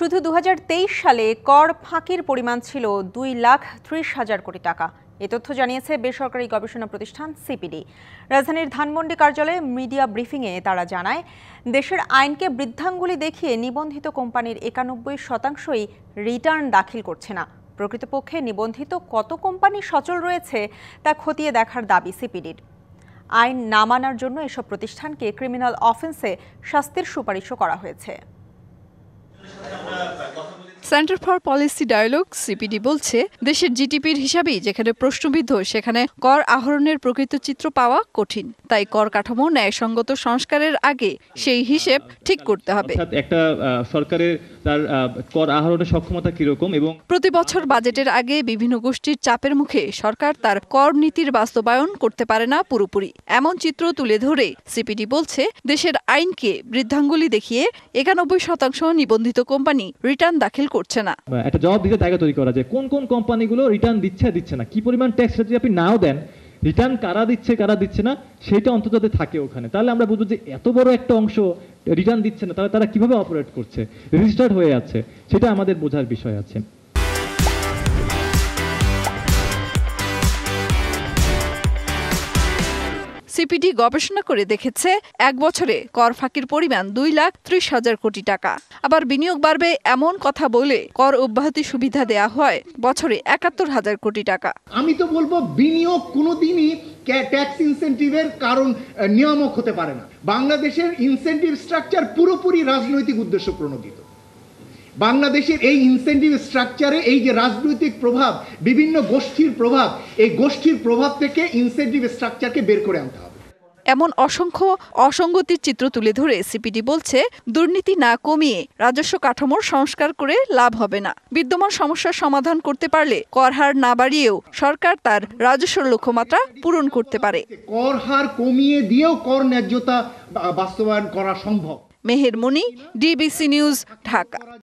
শুধু 2023 সালে কর ফাঁকির পরিমাণ ছিল 2,30,000 কোটি টাকা। এ তথ্য জানিয়েছে বেসরকারি গবেষণা প্রতিষ্ঠান সিপিডি। রাজধানীর ধানমন্ডি কার্যালয়ে মিডিয়া ব্রিফিংয়ে তারা জানায়, দেশের আইনকে বৃদ্ধাঙ্গুলি দেখিয়ে নিবন্ধিত কোম্পানির 91%ই রিটার্ন দাখিল করছে না। প্রকৃতপক্ষে নিবন্ধিত কত কোম্পানি সচল রয়েছে তা খতিয়ে দেখার দাবি সিপিডির। আইন না মানার জন্য এসব প্রতিষ্ঠানকে ক্রিমিনাল অফেন্সে শাস্তির সুপারিশও করা হয়েছে। Centre for policy dialogue CPD বলছে, দেশের জিডিপির হিসাবেই যেখানে প্রশ্নবিদ্ধ সেখানে কর আহরণের প্রকৃত চিত্র পাওয়া কঠিন। তাই কর কাঠামো ন্যায়সঙ্গত সংস্কারের আগে সেই হিসেব ঠিক করতে হবে। একটা সরকারের তার কর আহরণের সক্ষমতা কিরকম এবং প্রতি বছর বাজেটের আগে বিভিন্ন গোষ্ঠীর চাপের মুখে সরকার তার কর নীতির বাস্তবায়ন করতে পারে না পুরোপুরি। এমন চিত্র তুলে ধরে সিপিডি বলছে, দেশের আইনকে বৃদ্ধাঙ্গুলি দেখিয়ে 91% নিবন্ধিত কোম্পানি রিটার্ন দাখিল করছে না। একটা জবাব দিতে জায়গা তৈরি করা যায়, কোন কোন কোম্পানিগুলো রিটার্ন দিচ্ছে না, কি পরিমাণ ট্যাক্স যদি আপনি নাও দেন, রিটার্ন কারা দিচ্ছে না সেটা অন্তত যাতে থাকে ওখানে। তাহলে আমরা বুঝবো যে এত বড় একটা অংশ রিটার্ন দিচ্ছে না, তাহলে তারা কিভাবে অপারেট করছে, রেজিস্টার্ড হয়ে আছে, সেটা আমাদের বোঝার বিষয় আছে। সিপিডি গবেষণা করে দেখেছে, এক বছরে কর ফাঁকির পরিমাণ 2,30,000 কোটি টাকা। আবার বিনিয়োগ বাড়বে এমন কথা বলে কর অব্যাহতি সুবিধা দেয়া হয় বছরে 71,000 কোটি টাকা। আমি তো বলবো, বিনিয়োগ কোনোদিনই ট্যাক্স ইনসেন্টিভের কারণ নিয়ামক হতে পারে না। বাংলাদেশের ইনসেন্টিভ স্ট্রাকচার পুরোপুরি রাজনৈতিক উদ্দেশ্য প্রণোদিত। বাংলাদেশের এই ইনসেন্টিভ স্ট্রাকচারে এই যে রাজনৈতিক প্রভাব, বিভিন্ন গোষ্ঠীর প্রভাব, এই গোষ্ঠীর প্রভাব থেকে ইনসেন্টিভ স্ট্রাকচারকে বের করে আনতে হবে। এমন অসংখ্য অসঙ্গতির চিত্র তুলে ধরে সিপিডি বলছে, দুর্নীতি না কমিয়ে রাজস্ব কাঠামোর সংস্কার করে লাভ হবে না। বিদ্যমান সমস্যার সমাধান করতে পারলে কর হার না বাড়িয়েও সরকার তার রাজস্ব লক্ষ্যমাত্রা পূরণ করতে পারে। কর হার কমিয়ে দিয়েও কর ন্যায্যতা বাস্তবায়ন করা সম্ভব। মেহের মনি, ডিবিসি নিউজ, ঢাকা।